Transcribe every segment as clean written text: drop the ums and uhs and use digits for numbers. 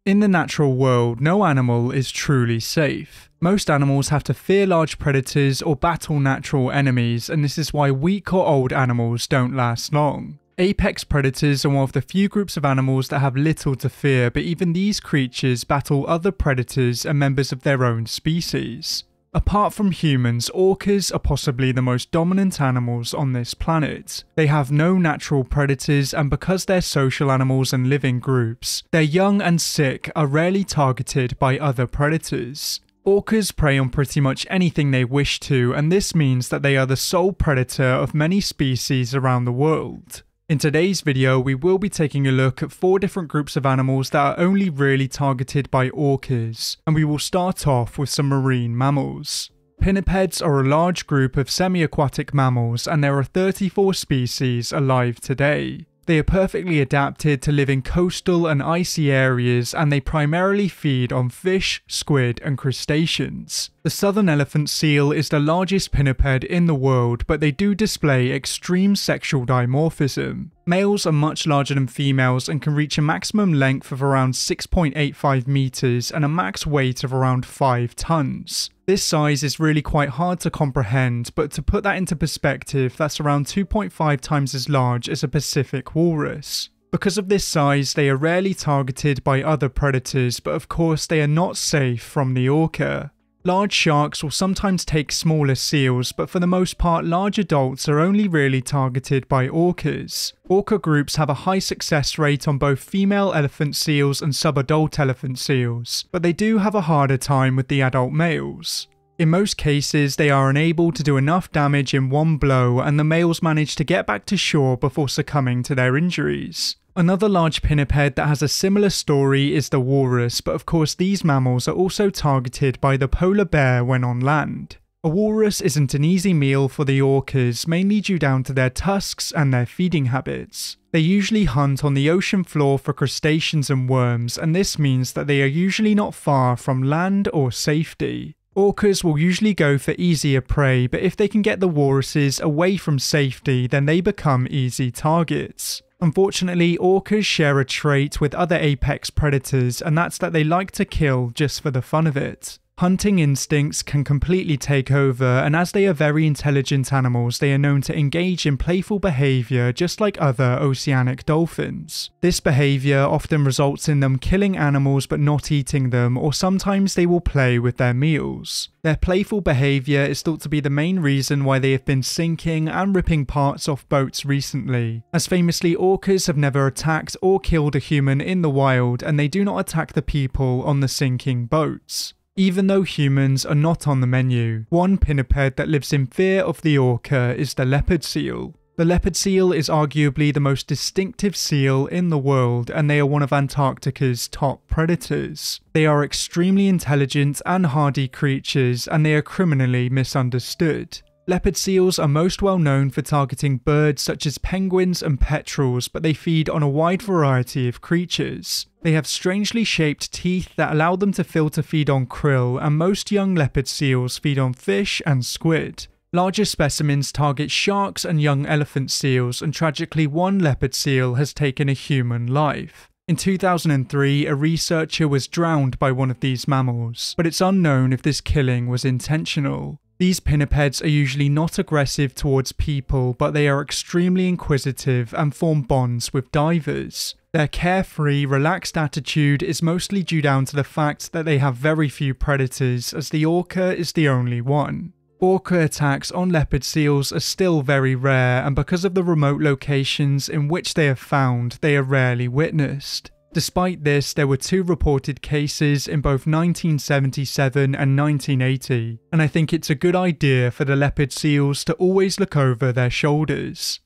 In the natural world, no animal is truly safe. Most animals have to fear large predators or battle natural enemies, and this is why weak or old animals don't last long. Apex predators are one of the few groups of animals that have little to fear, but even these creatures battle other predators and members of their own species. Apart from humans, orcas are possibly the most dominant animals on this planet. They have no natural predators, and because they're social animals and live in groups, their young and sick are rarely targeted by other predators. Orcas prey on pretty much anything they wish to, and this means that they are the sole predator of many species around the world. In today's video, we will be taking a look at 4 different groups of animals that are only really targeted by orcas, and we will start off with some marine mammals. Pinnipeds are a large group of semi-aquatic mammals, and there are 34 species alive today. They are perfectly adapted to live in coastal and icy areas, and they primarily feed on fish, squid, and crustaceans. The southern elephant seal is the largest pinniped in the world, but they do display extreme sexual dimorphism. Males are much larger than females and can reach a maximum length of around 6.85 meters and a max weight of around 5 tons. This size is really quite hard to comprehend, but to put that into perspective, that's around 2.5 times as large as a Pacific walrus. Because of this size, they are rarely targeted by other predators, but of course they are not safe from the orca. Large sharks will sometimes take smaller seals, but for the most part large adults are only really targeted by orcas. Orca groups have a high success rate on both female elephant seals and subadult elephant seals, but they do have a harder time with the adult males. In most cases, they are unable to do enough damage in one blow, and the males manage to get back to shore before succumbing to their injuries. Another large pinniped that has a similar story is the walrus, but of course these mammals are also targeted by the polar bear when on land. A walrus isn't an easy meal for the orcas, mainly due down to their tusks and their feeding habits. They usually hunt on the ocean floor for crustaceans and worms, and this means that they are usually not far from land or safety. Orcas will usually go for easier prey, but if they can get the walruses away from safety, then they become easy targets. Unfortunately, orcas share a trait with other apex predators, and that's that they like to kill just for the fun of it. Hunting instincts can completely take over, and as they are very intelligent animals, they are known to engage in playful behaviour just like other oceanic dolphins. This behaviour often results in them killing animals but not eating them, or sometimes they will play with their meals. Their playful behaviour is thought to be the main reason why they have been sinking and ripping parts off boats recently, as famously orcas have never attacked or killed a human in the wild, and they do not attack the people on the sinking boats. Even though humans are not on the menu, one pinniped that lives in fear of the orca is the leopard seal. The leopard seal is arguably the most distinctive seal in the world, and they are one of Antarctica's top predators. They are extremely intelligent and hardy creatures, and they are criminally misunderstood. Leopard seals are most well known for targeting birds such as penguins and petrels, but they feed on a wide variety of creatures. They have strangely shaped teeth that allow them to filter feed on krill, and most young leopard seals feed on fish and squid. Larger specimens target sharks and young elephant seals, and tragically one leopard seal has taken a human life. In 2003, a researcher was drowned by one of these mammals, but it's unknown if this killing was intentional. These pinnipeds are usually not aggressive towards people, but they are extremely inquisitive and form bonds with divers. Their carefree, relaxed attitude is mostly due down to the fact that they have very few predators, as the orca is the only one. Orca attacks on leopard seals are still very rare, and because of the remote locations in which they are found, they are rarely witnessed. Despite this, there were 2 reported cases in both 1977 and 1980, and I think it's a good idea for the leopard seals to always look over their shoulders.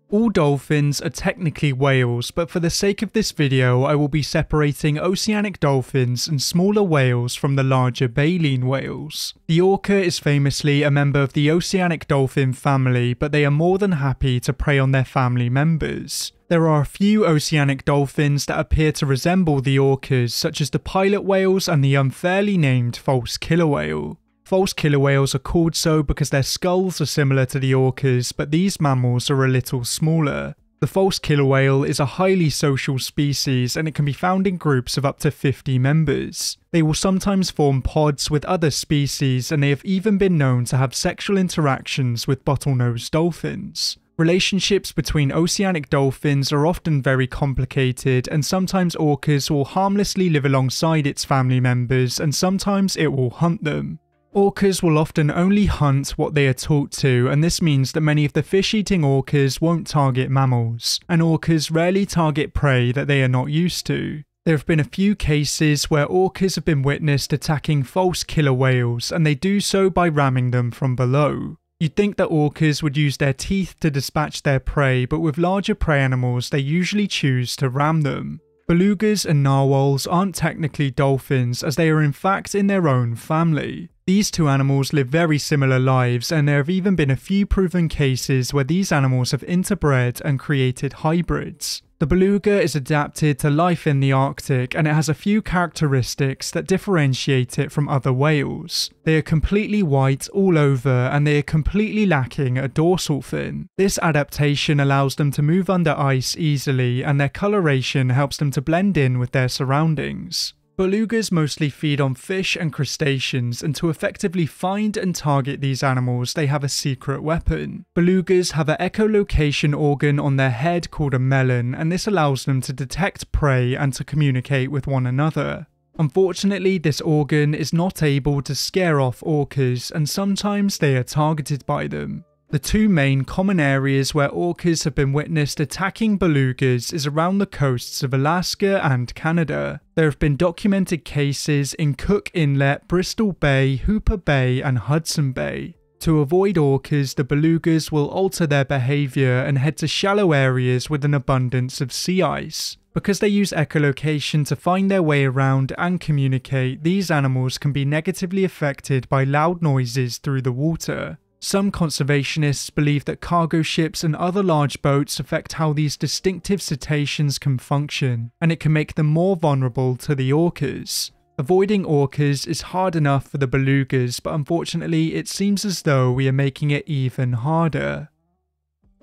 All dolphins are technically whales, but for the sake of this video I will be separating oceanic dolphins and smaller whales from the larger baleen whales. The orca is famously a member of the oceanic dolphin family, but they are more than happy to prey on their family members. There are a few oceanic dolphins that appear to resemble the orcas, such as the pilot whales and the unfairly named false killer whale. False killer whales are called so because their skulls are similar to the orcas, but these mammals are a little smaller. The false killer whale is a highly social species and it can be found in groups of up to 50 members. They will sometimes form pods with other species and they have even been known to have sexual interactions with bottlenose dolphins. Relationships between oceanic dolphins are often very complicated and sometimes orcas will harmlessly live alongside its family members and sometimes it will hunt them. Orcas will often only hunt what they are taught to, and this means that many of the fish-eating orcas won't target mammals, and orcas rarely target prey that they are not used to. There have been a few cases where orcas have been witnessed attacking false killer whales, and they do so by ramming them from below. You'd think that orcas would use their teeth to dispatch their prey, but with larger prey animals they usually choose to ram them. Belugas and narwhals aren't technically dolphins as they are in fact in their own family. These two animals live very similar lives and there have even been a few proven cases where these animals have interbred and created hybrids. The beluga is adapted to life in the Arctic and it has a few characteristics that differentiate it from other whales. They are completely white all over and they are completely lacking a dorsal fin. This adaptation allows them to move under ice easily and their coloration helps them to blend in with their surroundings. Belugas mostly feed on fish and crustaceans, and to effectively find and target these animals they have a secret weapon. Belugas have an echolocation organ on their head called a melon, and this allows them to detect prey and to communicate with one another. Unfortunately, this organ is not able to scare off orcas, and sometimes they are targeted by them. The two main common areas where orcas have been witnessed attacking belugas is around the coasts of Alaska and Canada. There have been documented cases in Cook Inlet, Bristol Bay, Hooper Bay and Hudson Bay. To avoid orcas, the belugas will alter their behaviour and head to shallow areas with an abundance of sea ice. Because they use echolocation to find their way around and communicate, these animals can be negatively affected by loud noises through the water. Some conservationists believe that cargo ships and other large boats affect how these distinctive cetaceans can function, and it can make them more vulnerable to the orcas. Avoiding orcas is hard enough for the belugas, but unfortunately it seems as though we are making it even harder.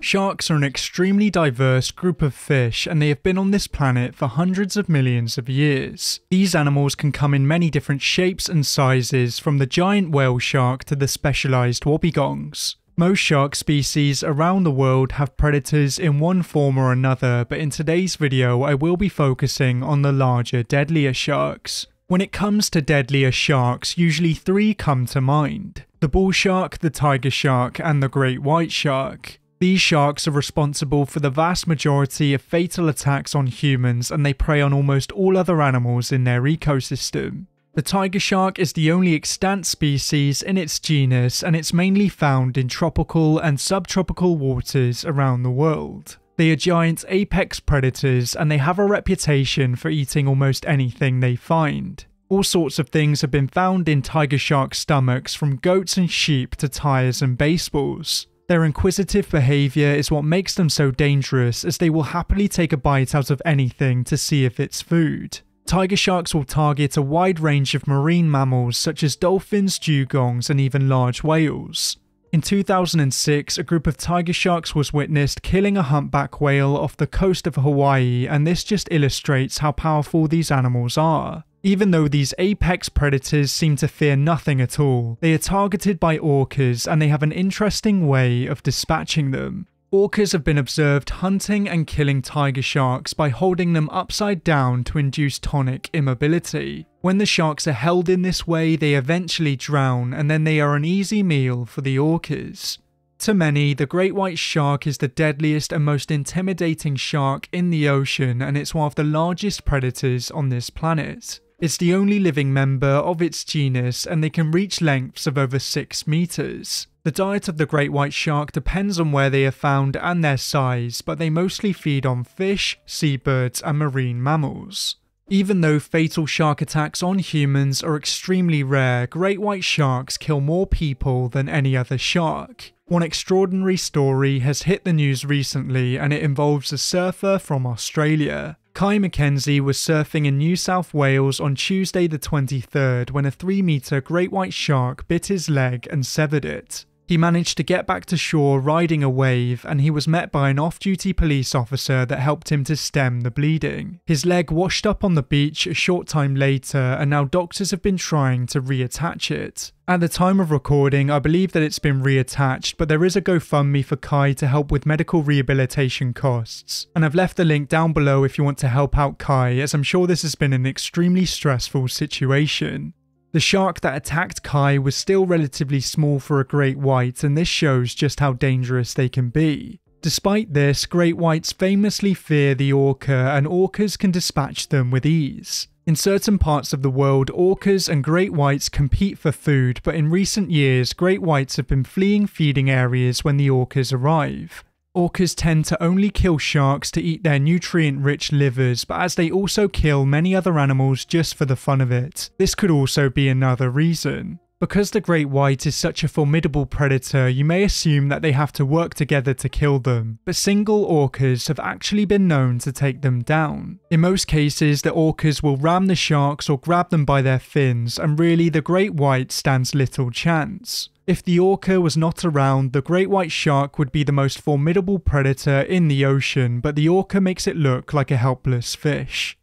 Sharks are an extremely diverse group of fish and they have been on this planet for hundreds of millions of years. These animals can come in many different shapes and sizes, from the giant whale shark to the specialised wobbegongs. Most shark species around the world have predators in one form or another, but in today's video I will be focusing on the larger, deadlier sharks. When it comes to deadlier sharks, usually three come to mind: the bull shark, the tiger shark and the great white shark. These sharks are responsible for the vast majority of fatal attacks on humans and they prey on almost all other animals in their ecosystem. The tiger shark is the only extant species in its genus and it's mainly found in tropical and subtropical waters around the world. They are giant apex predators and they have a reputation for eating almost anything they find. All sorts of things have been found in tiger shark stomachs, from goats and sheep to tires and baseballs. Their inquisitive behaviour is what makes them so dangerous, as they will happily take a bite out of anything to see if it's food. Tiger sharks will target a wide range of marine mammals such as dolphins, dugongs and even large whales. In 2006, a group of tiger sharks was witnessed killing a humpback whale off the coast of Hawaii, and this just illustrates how powerful these animals are. Even though these apex predators seem to fear nothing at all, they are targeted by orcas and they have an interesting way of dispatching them. Orcas have been observed hunting and killing tiger sharks by holding them upside down to induce tonic immobility. When the sharks are held in this way, they eventually drown and then they are an easy meal for the orcas. To many, the great white shark is the deadliest and most intimidating shark in the ocean, and it's one of the largest predators on this planet. It's the only living member of its genus and they can reach lengths of over 6 meters. The diet of the great white shark depends on where they are found and their size, but they mostly feed on fish, seabirds and marine mammals. Even though fatal shark attacks on humans are extremely rare, great white sharks kill more people than any other shark. One extraordinary story has hit the news recently and it involves a surfer from Australia. Kai Mackenzie was surfing in New South Wales on Tuesday the 23rd when a 3-meter great white shark bit his leg and severed it. He managed to get back to shore riding a wave, and he was met by an off-duty police officer that helped him to stem the bleeding. His leg washed up on the beach a short time later, and now doctors have been trying to reattach it. At the time of recording, I believe that it's been reattached, but there is a GoFundMe for Kai to help with medical rehabilitation costs. And I've left the link down below if you want to help out Kai, as I'm sure this has been an extremely stressful situation. The shark that attacked Kai was still relatively small for a great white, and this shows just how dangerous they can be. Despite this, great whites famously fear the orca, and orcas can dispatch them with ease. In certain parts of the world, orcas and great whites compete for food, but in recent years, great whites have been fleeing feeding areas when the orcas arrive. Orcas tend to only kill sharks to eat their nutrient-rich livers, but as they also kill many other animals just for the fun of it, this could also be another reason. Because the great white is such a formidable predator, you may assume that they have to work together to kill them, but single orcas have actually been known to take them down. In most cases, the orcas will ram the sharks or grab them by their fins, and really the great white stands little chance. If the orca was not around, the great white shark would be the most formidable predator in the ocean, but the orca makes it look like a helpless fish.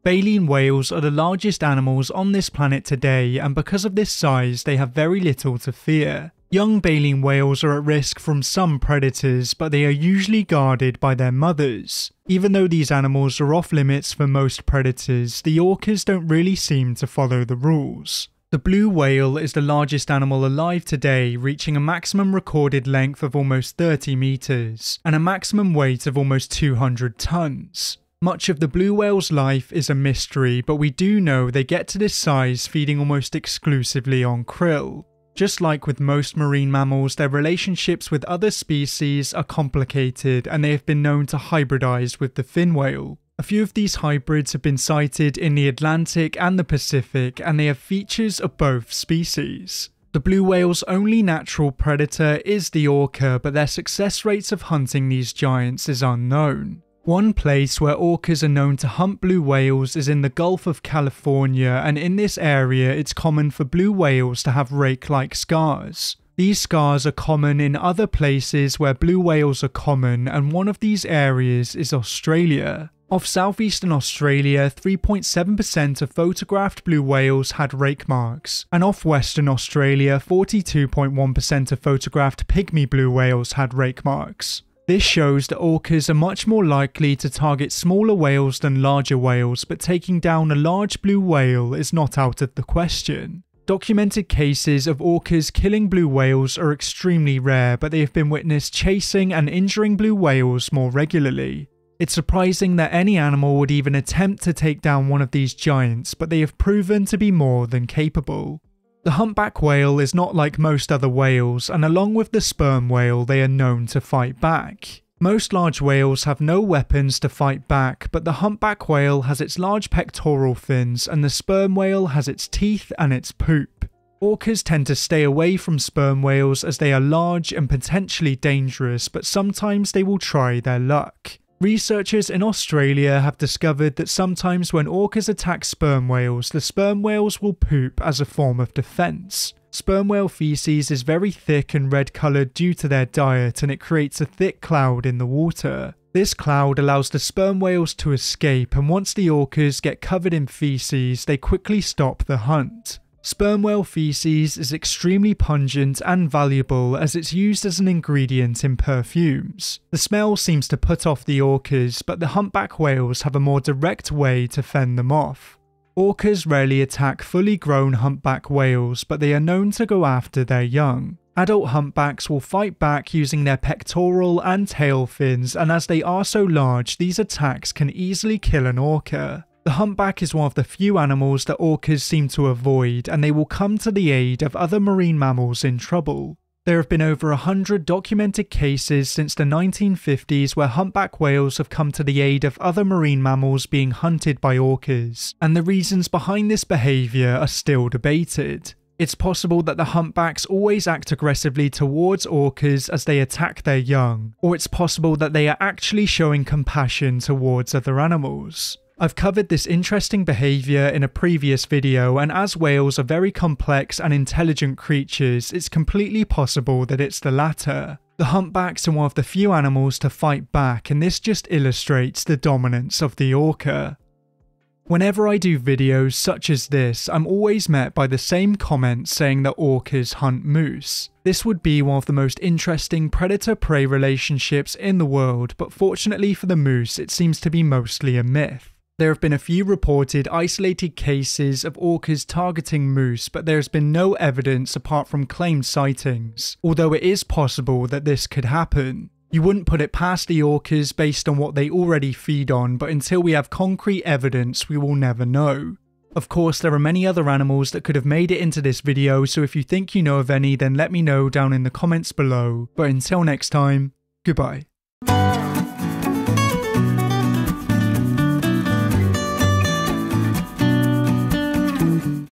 Baleen whales are the largest animals on this planet today, and because of this size, they have very little to fear. Young baleen whales are at risk from some predators, but they are usually guarded by their mothers. Even though these animals are off limits for most predators, the orcas don't really seem to follow the rules. The blue whale is the largest animal alive today, reaching a maximum recorded length of almost 30 meters, and a maximum weight of almost 200 tons. Much of the blue whale's life is a mystery, but we do know they get to this size feeding almost exclusively on krill. Just like with most marine mammals, their relationships with other species are complicated, and they have been known to hybridize with the fin whale. A few of these hybrids have been sighted in the Atlantic and the Pacific, and they have features of both species. The blue whale's only natural predator is the orca, but their success rates of hunting these giants is unknown. One place where orcas are known to hunt blue whales is in the Gulf of California, and in this area it's common for blue whales to have rake-like scars. These scars are common in other places where blue whales are common, and one of these areas is Australia. Off southeastern Australia, 3.7% of photographed blue whales had rake marks, and off Western Australia, 42.1% of photographed pygmy blue whales had rake marks. This shows that orcas are much more likely to target smaller whales than larger whales, but taking down a large blue whale is not out of the question. Documented cases of orcas killing blue whales are extremely rare, but they have been witnessed chasing and injuring blue whales more regularly. It's surprising that any animal would even attempt to take down one of these giants, but they have proven to be more than capable. The humpback whale is not like most other whales, and along with the sperm whale, they are known to fight back. Most large whales have no weapons to fight back, but the humpback whale has its large pectoral fins, and the sperm whale has its teeth and its poop. Orcas tend to stay away from sperm whales as they are large and potentially dangerous, but sometimes they will try their luck. Researchers in Australia have discovered that sometimes when orcas attack sperm whales, the sperm whales will poop as a form of defense. Sperm whale feces is very thick and red coloured due to their diet, and it creates a thick cloud in the water. This cloud allows the sperm whales to escape, and once the orcas get covered in feces, they quickly stop the hunt. Sperm whale feces is extremely pungent and valuable as it's used as an ingredient in perfumes. The smell seems to put off the orcas, but the humpback whales have a more direct way to fend them off. Orcas rarely attack fully grown humpback whales, but they are known to go after their young. Adult humpbacks will fight back using their pectoral and tail fins, and as they are so large, these attacks can easily kill an orca. The humpback is one of the few animals that orcas seem to avoid, and they will come to the aid of other marine mammals in trouble. There have been over 100 documented cases since the 1950s where humpback whales have come to the aid of other marine mammals being hunted by orcas, and the reasons behind this behaviour are still debated. It's possible that the humpbacks always act aggressively towards orcas as they attack their young, or it's possible that they are actually showing compassion towards other animals. I've covered this interesting behaviour in a previous video, and as whales are very complex and intelligent creatures, it's completely possible that it's the latter. The humpbacks are one of the few animals to fight back, and this just illustrates the dominance of the orca. Whenever I do videos such as this, I'm always met by the same comments saying that orcas hunt moose. This would be one of the most interesting predator-prey relationships in the world, but fortunately for the moose, it seems to be mostly a myth. There have been a few reported isolated cases of orcas targeting moose, but there has been no evidence apart from claimed sightings, although it is possible that this could happen. You wouldn't put it past the orcas based on what they already feed on, but until we have concrete evidence, we will never know. Of course, there are many other animals that could have made it into this video, so if you think you know of any, then let me know down in the comments below. But until next time, goodbye.